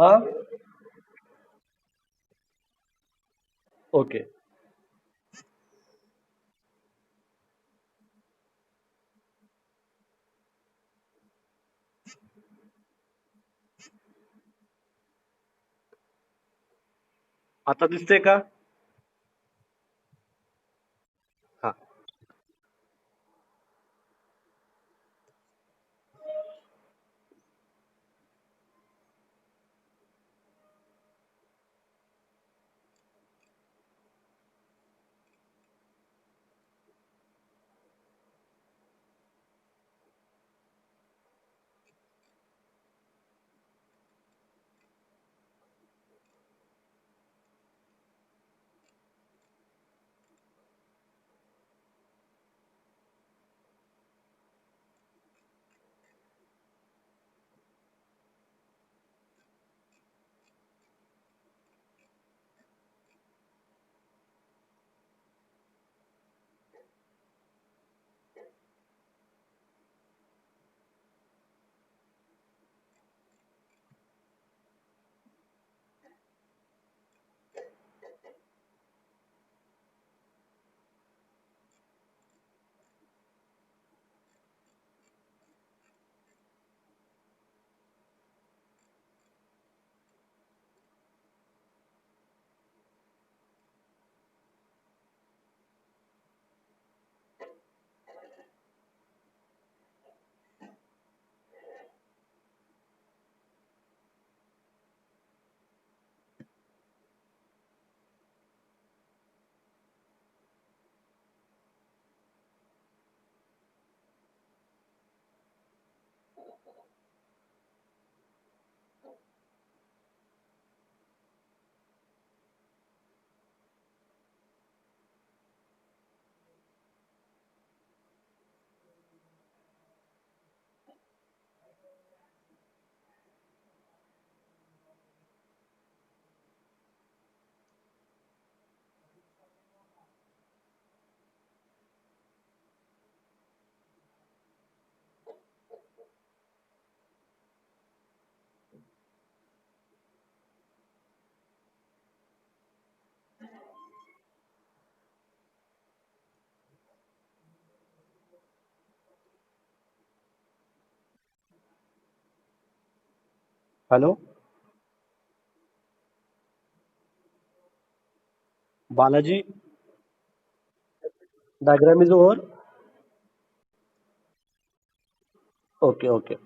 हाँ. ओके. आता दिसतंय का? हा. Hello. Balaji. Diagram is over. Okay. Okay.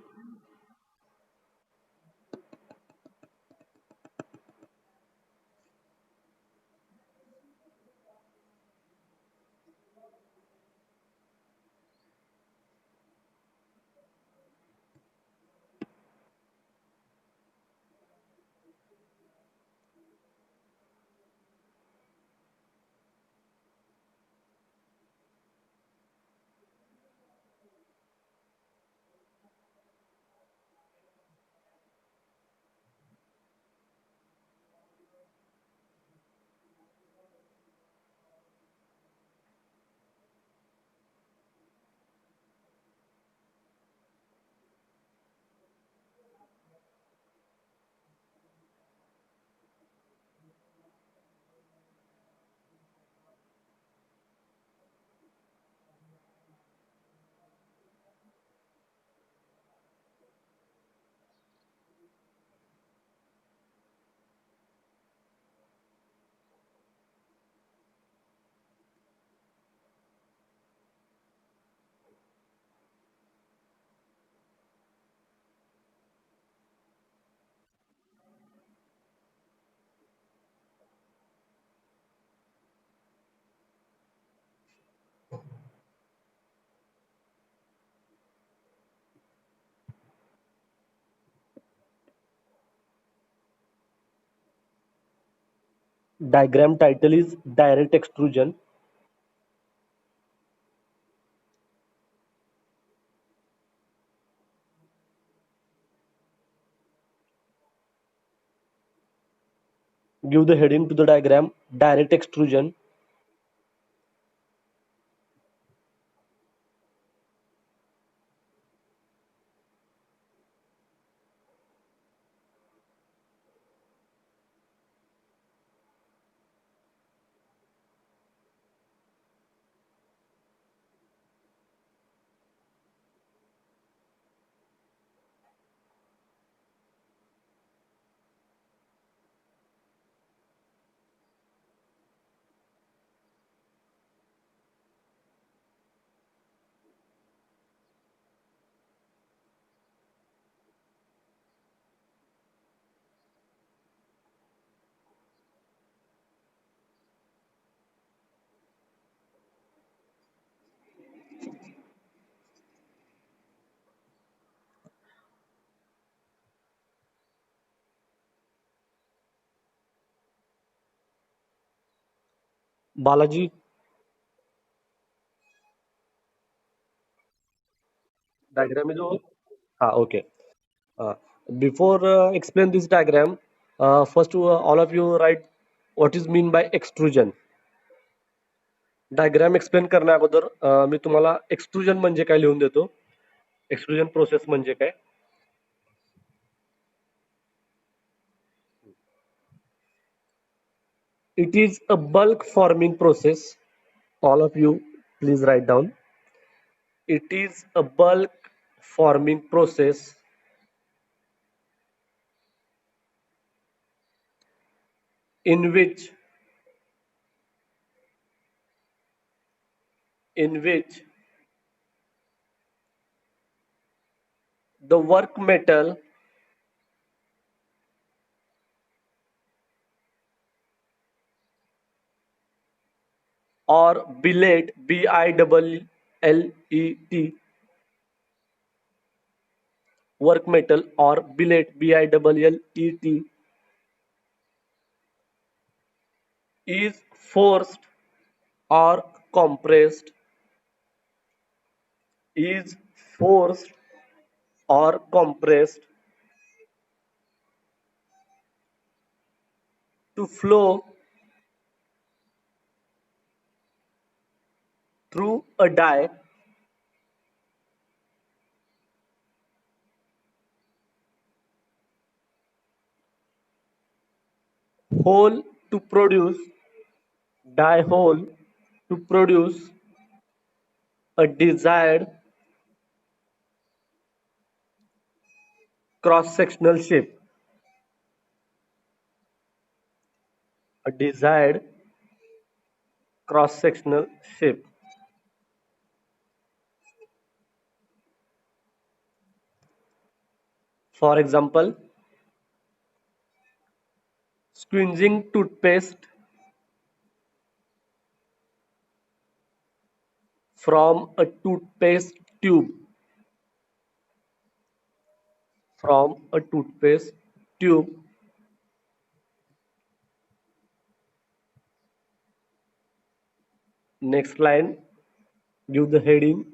Diagram title is direct extrusion. Give the heading to the diagram, direct extrusion. Balaji, diagram is over. Okay. Uh, Before explain this diagram, first all of you write what is mean by extrusion. Diagram explain करण्या अगोदर मी तुम्हाला extrusion म्हणजे काय लिहून देतो. Extrusion process म्हणजे काय. It is a bulk forming process. All of you please write down. It is a bulk forming process in which in which the work metal or billet, BILLET, work metal or billet, BILLET, is forced or compressed, is forced or compressed to flow through a die hole to produce die hole to produce a desired cross-sectional shape. A desired cross-sectional shape. For example, squeezing toothpaste from a toothpaste tube. From a toothpaste tube. Next line, give the heading.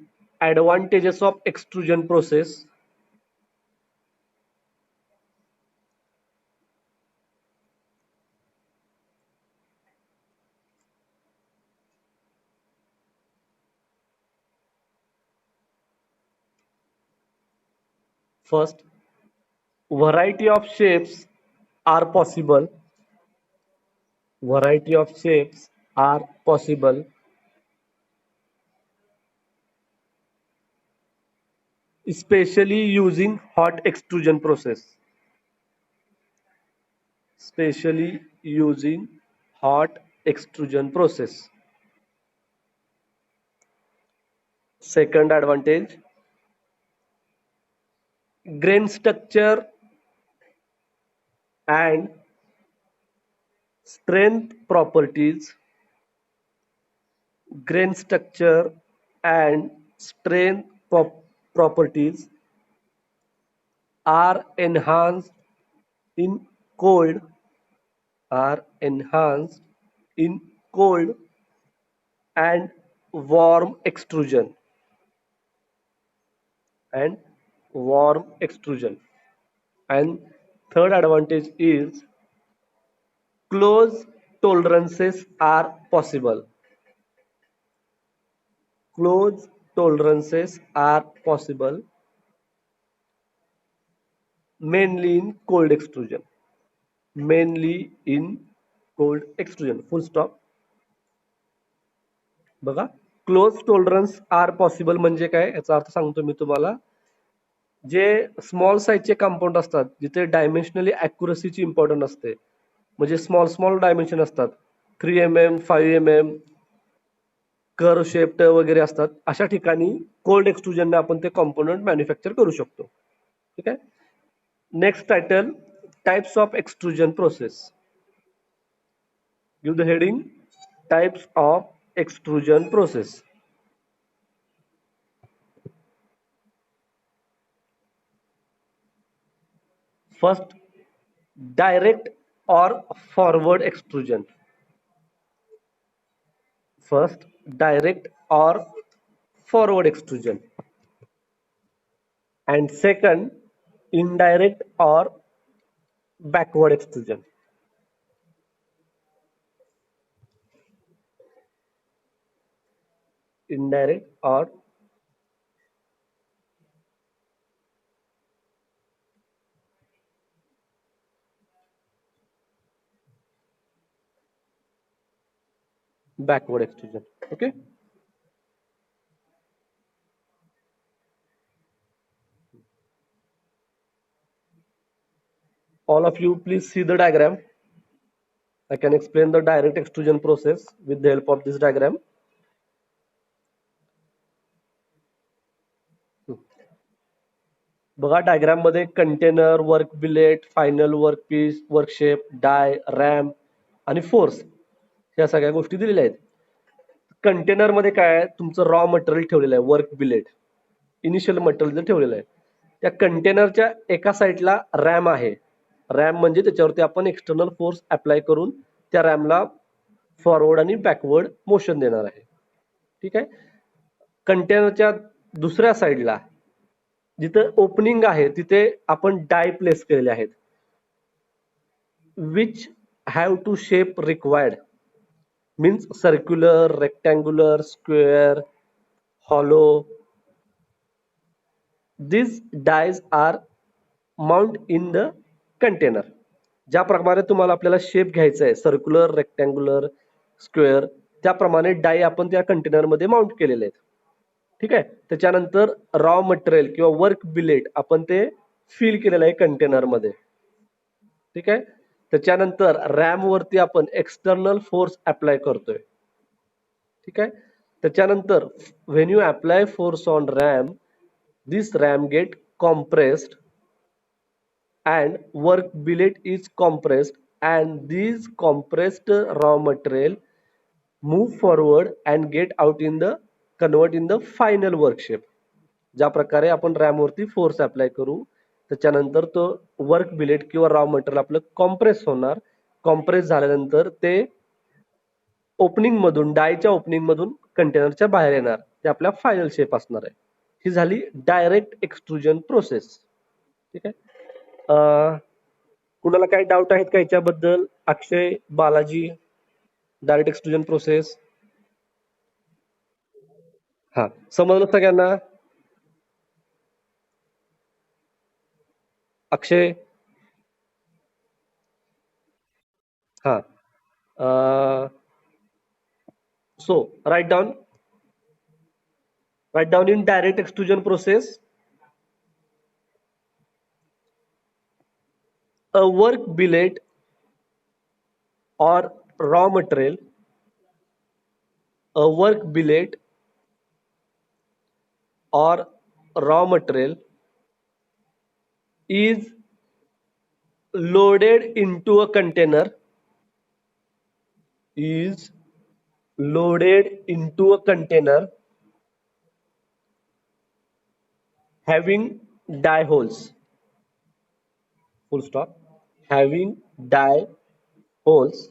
Advantages of extrusion process. First, variety of shapes are possible. Variety of shapes are possible, especially using hot extrusion process. Especially using hot extrusion process. Second advantage, grain structure and strength properties. Grain structure and strength properties are enhanced in cold are enhanced in cold and warm extrusion and warm extrusion. And third advantage is close tolerances are possible. Close tolerances are possible mainly in cold extrusion. Mainly in cold extrusion. Full stop. बघा, close tolerance are possible म्हणजे काय, याचा अर्थ सांगतो मी तुम्हाला. जे small साईजचे compound असतात जिथे डायमेन्शनली अॅक्युरसीची important असते, म्हणजे स्मॉल स्मॉल डायमेन्शन असतात, 3 mm 5 mm कर्व शेप्ड वगैरे असतात, अशा ठिकाणी कोल्ड एक्सट्रुजनने आपण ते कॉम्पोनंट मॅन्युफॅक्चर करू शकतो. ठीक आहे. Next title, types of extrusion process. Give the heading, types of extrusion process. First, direct or forward extrusion. First, direct or forward extrusion, and second, indirect or backward extrusion. Indirect or backward extrusion. Okay. All of you, please see the diagram. I can explain the direct extrusion process with the help of this diagram. बघा diagram मध्ये container, work billet, final work piece, work shape, die, ram आणि force या सगळ्या गोष्टी दिलेल्या आहेत. Container मध्ये काय आहे, तुमचं रॉ मटेरियल ठेवलेलं आहे, वर्क बिलेट इनिशियल मटेरियल ठेवलेलं आहे. त्या कंटेनरच्या एका साईडला रॅम आहे. रॅम म्हणजे त्याच्यावरती आपण एक्सटर्नल फोर्स अप्लाय करून त्या रॅमला फॉरवर्ड आणि बॅकवर्ड मोशन देणार आहे. ठीक आहे. कंटेनरच्या दुसऱ्या साईडला जिथे ओपनिंग आहे तिथे आपण डाय प्लेस केलेले आहेत, which have to shape required, means circular, rectangular, square, hollow. These dies are mount in the container. ज्याप्रमाणे तुम्हाला आपल्याला शेप घ्यायचा आहे, सर्क्युलर, रेक्टँग्युलर, स्क्वेअर, त्याप्रमाणे डाय आपण त्या कंटेनरमध्ये माउंट केलेले आहेत. ठीक आहे. त्याच्यानंतर रॉ मटेरियल किंवा वर्क बिलेट आपण ते फिल केलेलं आहे कंटेनरमध्ये. ठीक आहे. त्याच्यानंतर रॅम वरती आपण एक्सटर्नल फोर्स अप्लाय करतोय. ठीक आहे. त्याच्यानंतर when you apply force on ram, this ram get compressed and work billet is compressed, and these compressed raw material move forward and get out in the convert in the final work shape. ज्या प्रकारे आपण RAM वरती force apply करू त्याच्यानंतर तो work bill rate किंवा raw material आपलं compress होणार. कॉम्प्रेस झाल्यानंतर ते ओपनिंग मधून, डायच्या ओपनिंग मधून कंटेनरच्या बाहेर येणार. ते आपल्या फायनल शेप असणार आहे. ही झाली डायरेक्ट एक्सट्रुजन प्रोसेस. ठीक आहे. कुणाला काही डाऊट आहेत का याच्याबद्दल? Akshay, Balaji, direct extrusion process. हा, समजलं सगळ्यांना? अक्षय. हा. So write down in direct extrusion process, a work billet or raw material, a work billet or raw material is loaded into a container, is loaded into a container having die holes, full stop, having die holes.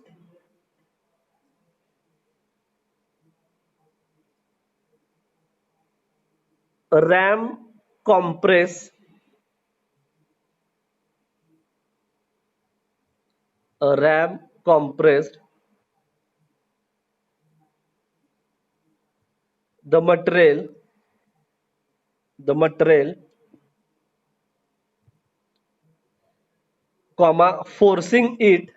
RAM compress, a RAM compressed the material comma forcing it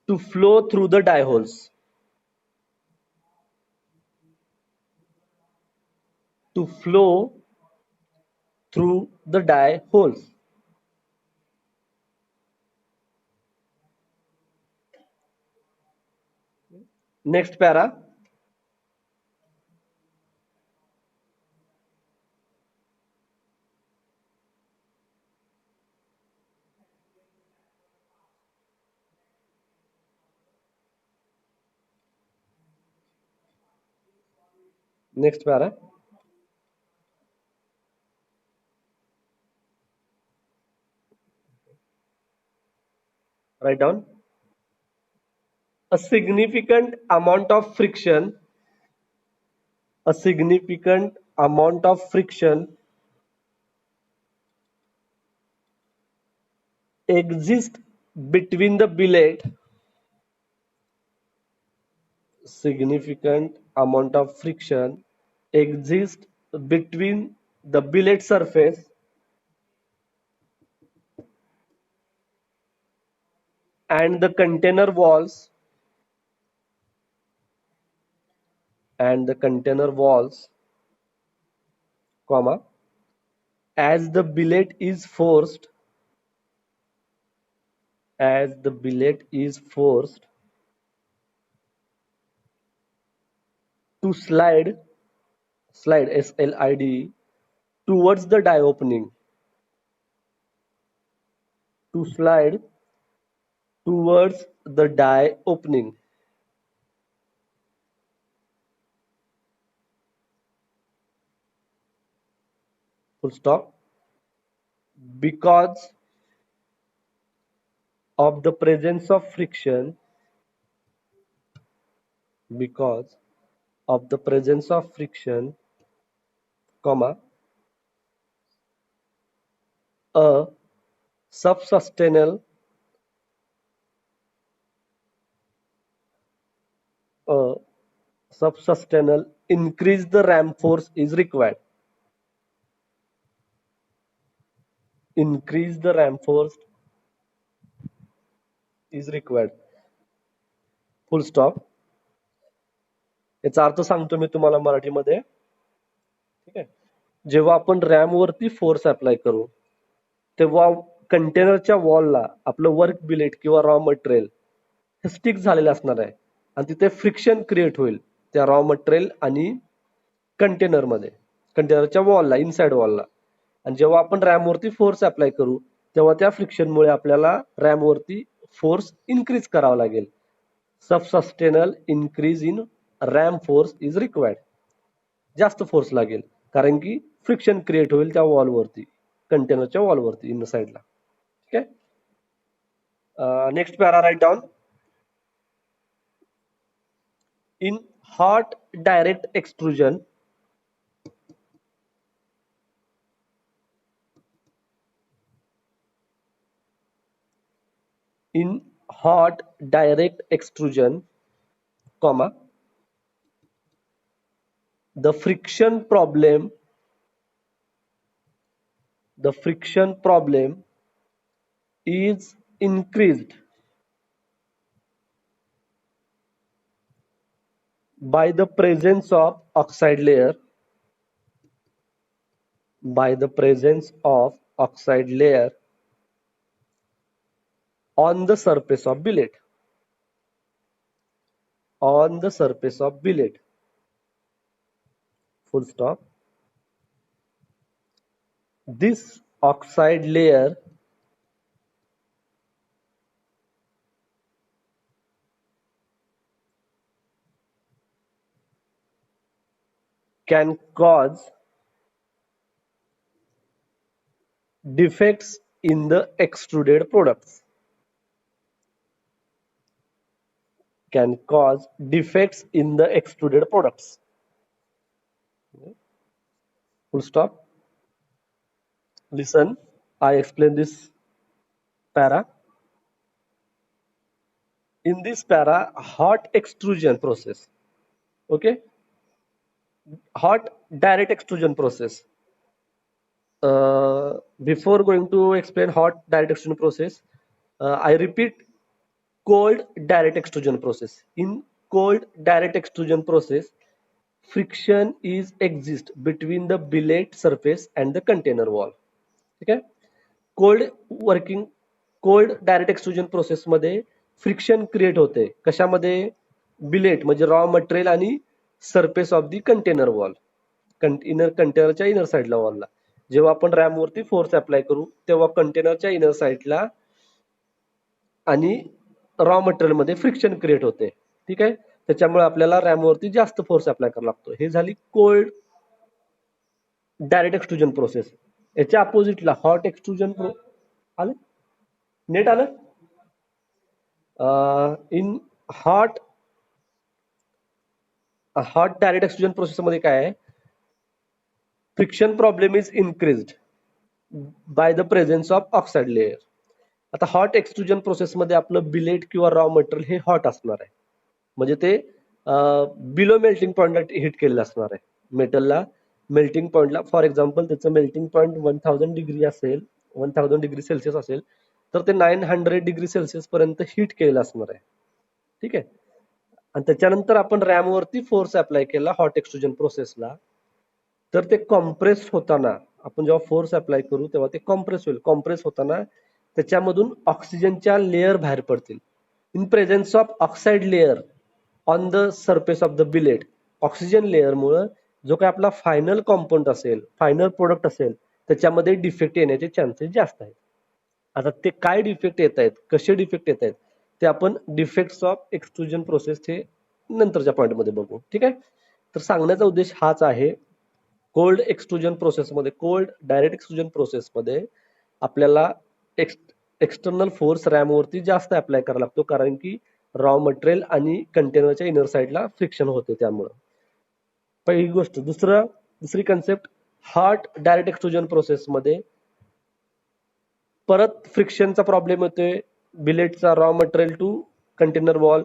to flow through the die holes, to flow through the die holes. Next para. Next para. Write down. A significant amount of friction, a significant amount of friction exists between the billet, significant amount of friction exists between the billet surface and the container walls, and the container walls, comma, as the billet is forced, as the billet is forced to slide slid towards the die opening, to slide towards the die opening, full stop, because of the presence of friction, because of the presence of friction, comma, a substantial a substantial increase the ram force is required. Increase the ram force is required. Full stop. याचा अर्थ सांगतो मी तुम्हाला मराठीमध्ये. ठीक आहे. जेव्हा आपण RAM वरती force apply करू तेव्हा कंटेनरच्या वॉलला आपलं वर्क बिलेट किंवा रॉ मटेरियल हे स्टिक झालेलं असणार आहे आणि तिथे फ्रिक्शन क्रिएट होईल त्या रॉ मटेरियल आणि कंटेनरमध्ये, कंटेनरच्या वॉलला, इनसाइड वॉलला. आणि जेव्हा आपण रॅम वरती फोर्स अप्लाय करू तेव्हा त्या फ्रिक्शनमुळे आपल्याला रॅम वरती फोर्स इन्क्रीज करावा लागेल. Substantial increase in ram force is required. जास्त फोर्स लागेल कारण की फ्रिक्शन क्रिएट होईल त्या वॉलवरती, कंटेनरच्या वॉलवरती इन साइडला. ठीक आहे. Next para write down. In hot direct extrusion, in hot direct extrusion, comma, the friction problem is increased by the presence of oxide layer, by the presence of oxide layer on the surface of billet, on the surface of billet, full stop. This oxide layer can cause defects in the extruded products, can cause defects in the extruded products, full stop. Listen, I explain this para. In this para, hot extrusion process, okay, hot direct extrusion process. Before going to explain hot direct extrusion process, I repeat, cold direct extrusion process. In cold direct extrusion process, friction is exist between the billet surface and the container wall. Okay. Cold direct extrusion process मध्ये friction create होते कशामध्ये, billet म्हणजे raw material आणि surface of the container wall, कंटेनरच्या inner साइडला वॉलला. जेव्हा आपण रॅम वरती फोर्स अप्लाय करू तेव्हा कंटेनरच्या इनर साइडला आणि रॉ मटेरियल मध्ये फ्रिक्शन क्रिएट होते. ठीक आहे. त्याच्यामुळे आपल्याला रॅम वरती जास्त फोर्स अप्लाय करावा लागतो. हे झाली कोल्ड डायरेक्ट एक्सट्रुजन प्रोसेस. याच्या अपोजिटला हॉट एक्सट्रुजन आलं, नेट आलं. इन हॉट डायरेक्ट एक्सट्रुजन प्रोसेस मध्ये काय आहे, friction problem is increased by the presence of oxide layer. आता हॉट एक्सट्रुजन प्रोसेसमध्ये आपलं बिलेट किंवा रॉ मटेरियल हे हॉट असणार आहे, म्हणजे ते बिलो मेल्टिंग पॉईंटला हिट केलेलं असणार आहे. मेटलला मेल्टिंग पॉईंटला, फॉर एक्झाम्पल त्याचं मेल्टिंग पॉईंट 1000 डिग्री असेल, 1000 डिग्री सेल्सिअस असेल, तर ते 900 डिग्री सेल्सिअस पर्यंत हिट केलेलं असणार आहे. ठीक आहे. आणि त्याच्यानंतर आपण रॅमवरती फोर्स अप्लाय केला हॉट एक्सट्रुजन प्रोसेसला, तर ते कॉम्प्रेस होताना, आपण जेव्हा फोर्स अप्लाय करू तेव्हा ते कॉम्प्रेस होईल. कॉम्प्रेस होताना त्याच्यामधून ऑक्सिजनच्या लेअर बाहेर पडतील. In presence of oxide layer on the surface of the billet, oxygen लेअरमुळे जो काही आपला फायनल कॉम्पाऊंड असेल, फायनल प्रोडक्ट असेल, त्याच्यामध्ये डिफेक्ट येण्याचे चान्सेस जास्त आहेत. आता ते काय डिफेक्ट येत आहेत, कसे डिफेक्ट येत आहेत, ते आपण डिफेक्ट्स ऑफ एक्सट्रुजन प्रोसेस हे नंतरच्या पॉईंटमध्ये बघू. ठीक आहे. तर सांगण्याचा उद्देश हाच आहे, कोल्ड एक्सट्रुजन प्रोसेसमध्ये, कोल्ड डायरेक्ट एक्सट्रुजन प्रोसेसमध्ये आपल्याला एक्सटर्नल फोर्स रॅमवरती जास्त अप्लाय करावा लागतो, कारण की रॉ मटेरियल आणि कंटेनरच्या इनर साइडला फ्रिक्शन होते त्यामुळं. पहिली गोष्ट. दुसरी कन्सेप्ट, हॉट डायरेक्ट एक्सट्रुजन प्रोसेसमध्ये परत फ्रिक्शनचा प्रॉब्लेम येतोय, बिलेटचा raw material to container wall.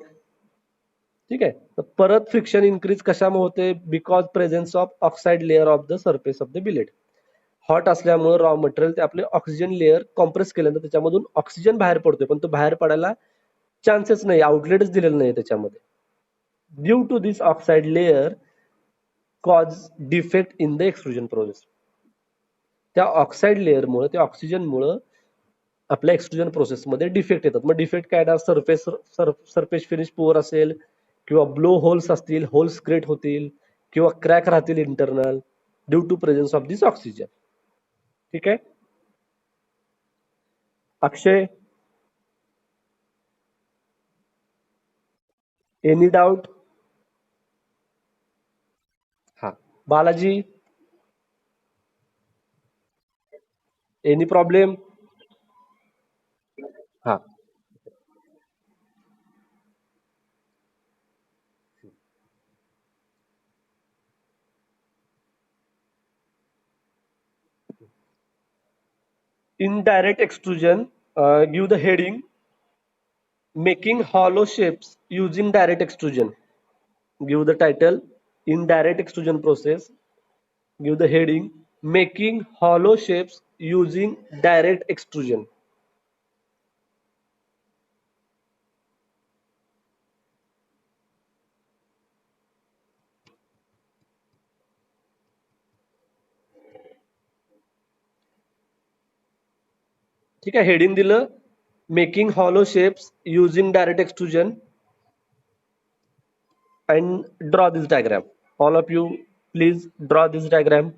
ठीक आहे. तर परत फ्रिक्शन इन्क्रीज कशामुळे होते, because presence of oxide layer of the surface of the billet. Hot असल्यामुळे रॉ मटेरियल ते आपले ऑक्सिजन लेअर कॉम्प्रेस केल्यानंतर त्याच्यामधून ऑक्सिजन बाहेर पडतोय, पण तो बाहेर पडायला चान्सेस नाही, आउटलेटच दिलेलं नाही त्याच्यामध्ये. Due to this oxide layer cause defect in the extrusion process. त्या ऑक्साइड लेअरमुळे, त्या ऑक्सिजनमुळे आपल्या एक्सट्रुजन प्रोसेसमध्ये डिफेक्ट येतात. मग डिफेक्ट काय ना, सरफेस फिनिश पुअर असेल, किंवा ब्लो होल्स असतील, होल्स क्रिएट होतील, किंवा क्रॅक राहतील internal, due to presence of this oxygen. ठीक आहे. Akshay, any doubt? हा. Balaji, any problem? हा. In direct extrusion, give the heading, making hollow shapes using direct extrusion. Give the title, in direct extrusion process. Give the heading, making hollow shapes using direct extrusion. ठीक आहे. Heading दिलं, making hollow shapes using direct extrusion, and draw this diagram. All of you, please draw this diagram.